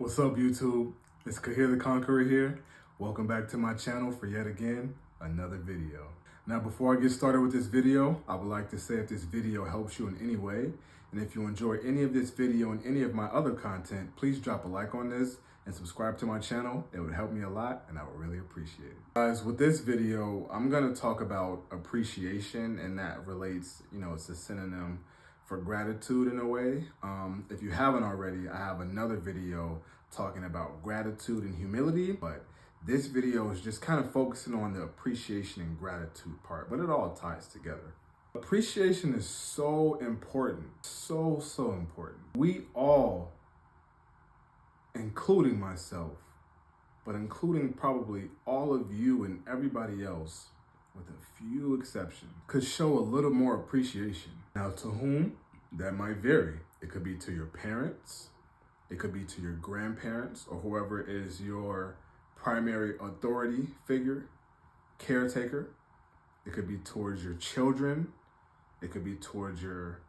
What's up, YouTube? It's QahirTheConqueror here. Welcome back to my channel for yet again another video. Now, before I get started with this video, I would like to say if this video helps you in any way, and if you enjoy any of this video and any of my other content, please drop a like on this and subscribe to my channel. It would help me a lot, and I would really appreciate it. Guys, with this video, I'm gonna talk about appreciation, and that relates, it's a synonym for gratitude in a way. If you haven't already, I have another video talking about gratitude and humility, but this video is just kind of focusing on the appreciation and gratitude part, but it all ties together. Appreciation is so important, so important. We all, including myself, but including probably all of you and everybody else, with a few exceptions, could show a little more appreciation. Now, to whom? That might vary. It could be to your parents, it could be to your grandparents, or whoever is your primary authority figure, caretaker. It could be towards your children. It could be towards your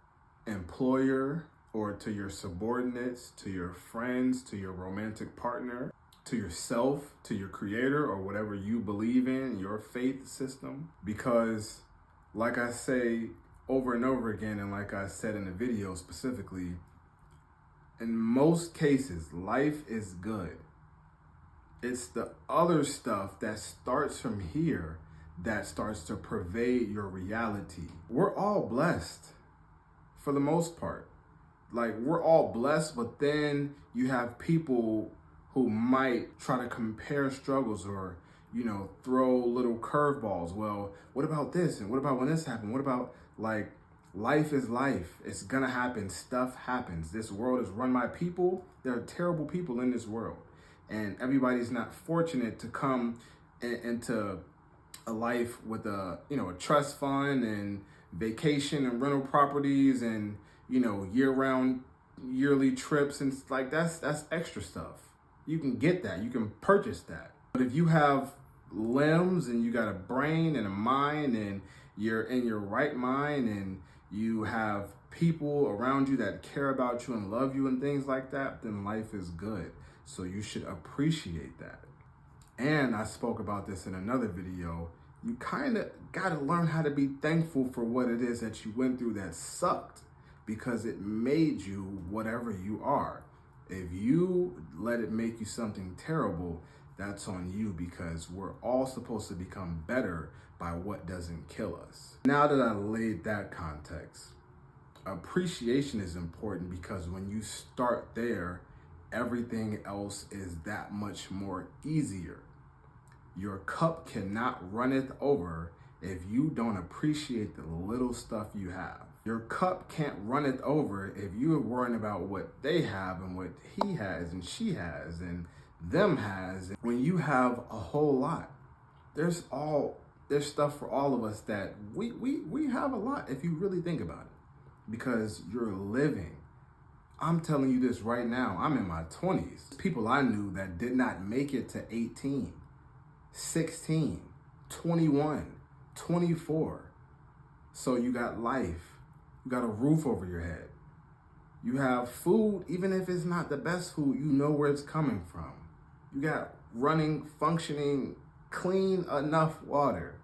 employer, or to your subordinates, to your friends, to your romantic partner, to yourself, to your creator, or whatever you believe in, your faith system. Because like I say over and over again, and like I said in the video specifically, in most cases, life is good. It's the other stuff that starts from here that starts to pervade your reality. We're all blessed for the most part. Like, we're all blessed, but then you have people who might try to compare struggles or, throw little curveballs. Well, what about this? And what about when this happened? What about, like, life is life. It's gonna happen. Stuff happens. This world is run by people. There are terrible people in this world. And everybody's not fortunate to come into a life with a trust fund and vacation and rental properties and, year-round yearly trips. And like, that's extra stuff. You can get that. You can purchase that. But if you have limbs and you got a brain and a mind and you're in your right mind and you have people around you that care about you and love you and things like that, then life is good. So you should appreciate that. And I spoke about this in another video. You kind of got to learn how to be thankful for what it is that you went through that sucked, because it made you whatever you are. If you let it make you something terrible, that's on you, because we're all supposed to become better by what doesn't kill us. Now that I laid that context, appreciation is important, because when you start there, everything else is that much more easier. Your cup cannot runneth over if you don't appreciate the little stuff you have. Your cup can't runneth over if you're worrying about what they have and what he has and she has and them has. When you have a whole lot, there's stuff for all of us that we have a lot if you really think about it, because you're living. I'm telling you this right now, I'm in my 20s. People I knew that did not make it to 18, 16, 21, 24. So you got life, you got a roof over your head. You have food, even if it's not the best food, you know where it's coming from. You got running, functioning, clean enough water.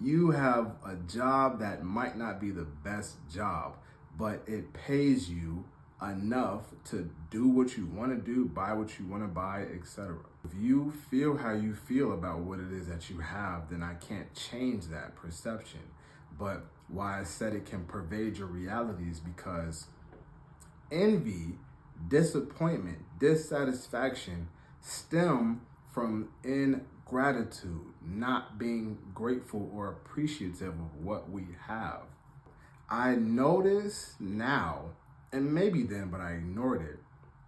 You have a job that might not be the best job, but it pays you enough to do what you want to do, buy what you want to buy, etc. If you feel how you feel about what it is that you have, then I can't change that perception. But why I said it can pervade your reality is because envy, disappointment, dissatisfaction stem from ingratitude, not being grateful or appreciative of what we have. I notice now, and maybe then, but I ignored it.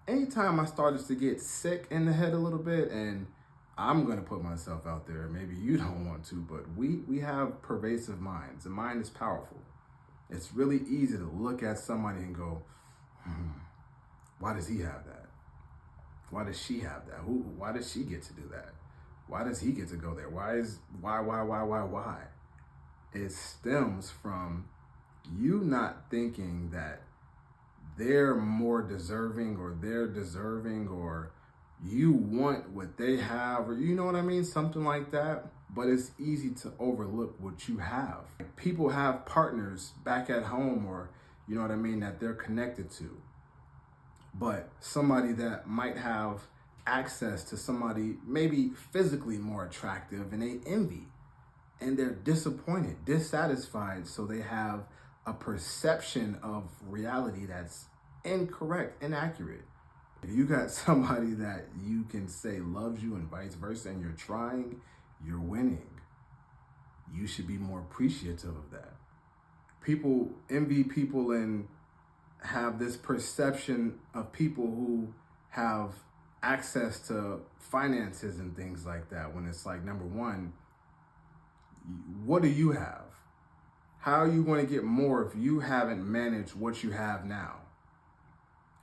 Anytime I started to get sick in the head a little bit, and I'm gonna put myself out there, maybe you don't want to, but we have pervasive minds. The mind is powerful. It's really easy to look at somebody and go, why does he have that? Why does she have that? Why does she get to do that? Why does he get to go there? Why? It stems from you not thinking that they're more deserving, or they're deserving, or You want what they have, or you know what I mean? Something like that. But it's easy to overlook what you have. People have partners back at home, or you know what I mean, that they're connected to. But somebody that might have access to somebody maybe physically more attractive, and they envy and they're disappointed, dissatisfied. So they have a perception of reality that's incorrect, inaccurate. If you got somebody that you can say loves you and vice versa, and you're trying, you're winning. You should be more appreciative of that. People envy people and have this perception of people who have access to finances and things like that, when it's like, number one, what do you have? How are you going to get more if you haven't managed what you have now?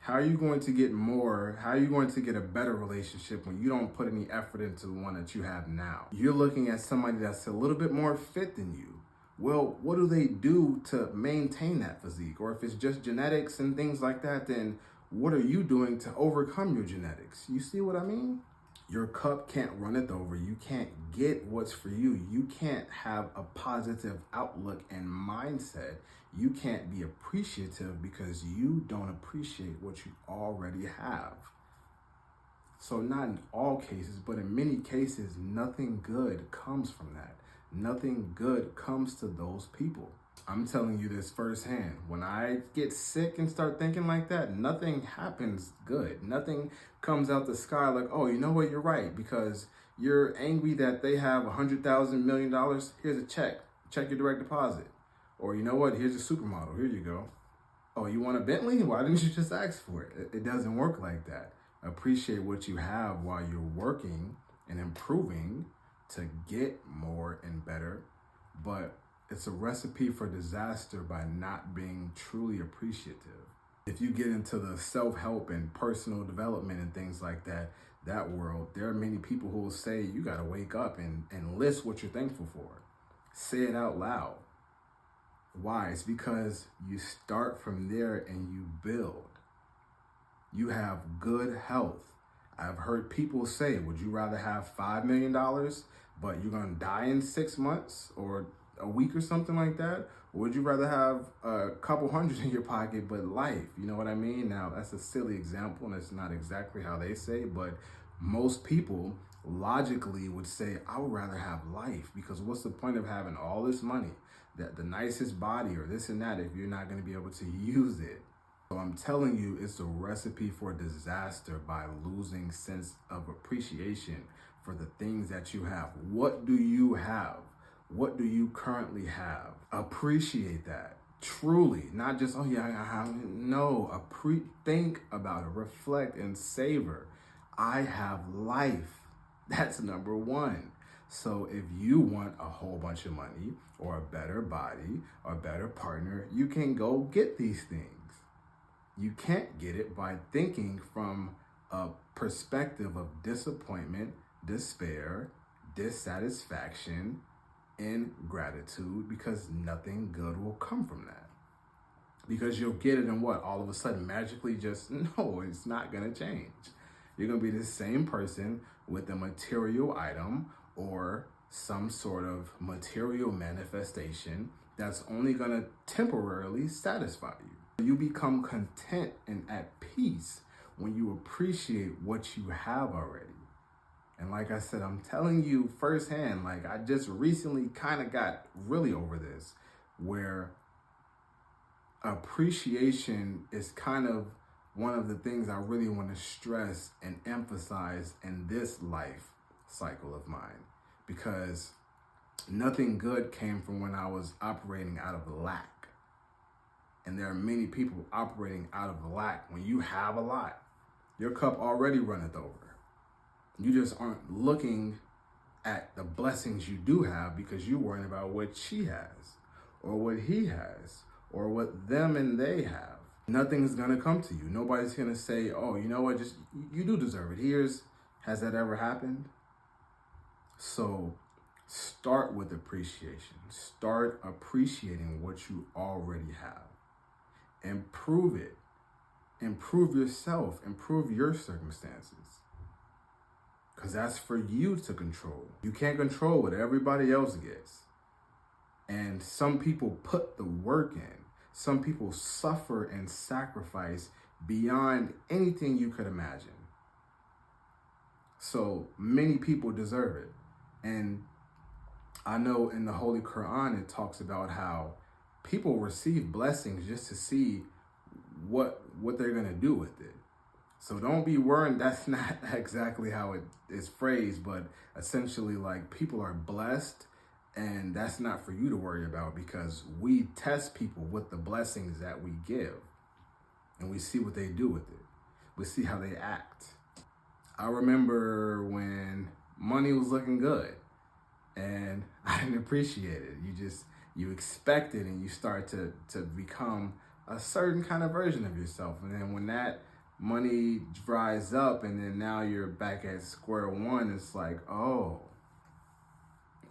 How are you going to get more? How are you going to get a better relationship when you don't put any effort into the one that you have now? You're looking at somebody that's a little bit more fit than you. Well, what do they do to maintain that physique? Or if it's just genetics and things like that, then what are you doing to overcome your genetics? You see what I mean? Your cup can't runneth over. You can't get what's for you. You can't have a positive outlook and mindset. You can't be appreciative because you don't appreciate what you already have. So not in all cases, but in many cases, nothing good comes from that. Nothing good comes to those people. I'm telling you this firsthand. When I get sick and start thinking like that, nothing happens good. Nothing comes out the sky like, oh, you know what, you're right, because you're angry that they have $100,000 million. Here's a check. Check your direct deposit. Or you know what, here's a supermodel. Here you go. Oh, you want a Bentley? Why didn't you just ask for it? It doesn't work like that. Appreciate what you have while you're working and improving to get more and better. But it's a recipe for disaster by not being truly appreciative. If you get into the self-help and personal development and things like that, that world, there are many people who will say, you got to wake up and list what you're thankful for. Say it out loud. Why? It's because you start from there and you build. You have good health. I've heard people say, would you rather have $5 million, but you're going to die in 6 months or a week or something like that? Or would you rather have a couple hundred in your pocket, but life? You know what I mean? Now, that's a silly example, and it's not exactly how they say, but most people logically would say, I would rather have life, because what's the point of having all this money, that the nicest body or this and that, if you're not going to be able to use it? So I'm telling you, it's a recipe for disaster by losing sense of appreciation for the things that you have. What do you have? What do you currently have? Appreciate that. Truly, not just, oh yeah, I have. No, think about it, reflect and savor. I have life. That's number one. So if you want a whole bunch of money or a better body or a better partner, you can go get these things. You can't get it by thinking from a perspective of disappointment, despair, dissatisfaction, ingratitude, because nothing good will come from that. Because you'll get it and what? All of a sudden, magically just, no, it's not going to change. You're going to be the same person with a material item or some sort of material manifestation that's only going to temporarily satisfy you. You become content and at peace when you appreciate what you have already. And like I said, I'm telling you firsthand, like I just recently kind of got really over this, where appreciation is kind of one of the things I really want to stress and emphasize in this life cycle of mine, because nothing good came from when I was operating out of lack. And there are many people operating out of lack. When you have a lot, your cup already runneth over. You just aren't looking at the blessings you do have because you're worrying about what she has or what he has or what them and they have. Nothing's going to come to you. Nobody's going to say, oh, you know what, just you do deserve it. Has that ever happened? So start with appreciation. Start appreciating what you already have. Improve it. Improve yourself. Improve your circumstances. because that's for you to control. You can't control what everybody else gets. And some people put the work in. Some people suffer and sacrifice beyond anything you could imagine. So many people deserve it. And I know in the Holy Quran, it talks about how people receive blessings just to see what they're going to do with it. So don't be worried. That's not exactly how it is phrased, but essentially like people are blessed, and that's not for you to worry about, because we test people with the blessings that we give, and we see what they do with it. We see how they act. I remember when money was looking good and I didn't appreciate it. You expect it, and you start to become a certain kind of version of yourself. And then when that money dries up and then now you're back at square one, it's like, oh,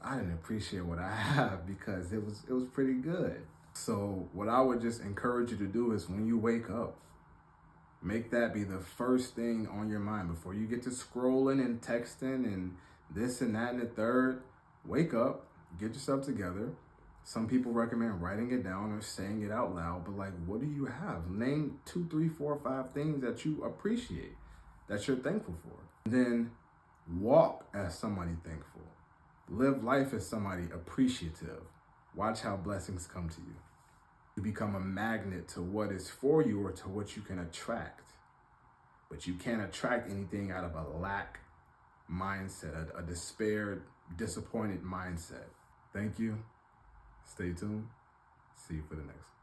I didn't appreciate what I have because it was pretty good. So what I would just encourage you to do is when you wake up, make that be the first thing on your mind before you get to scrolling and texting and this and that and the third. Wake up, get yourself together. Some people recommend writing it down or saying it out loud, but like, what do you have? Name 2, 3, 4, 5 things that you appreciate, that you're thankful for. Then walk as somebody thankful. Live life as somebody appreciative. Watch how blessings come to you. You become a magnet to what is for you or to what you can attract. But you can't attract anything out of a lack mindset, a despair, disappointed mindset. Thank you. Stay tuned. See you for the next one.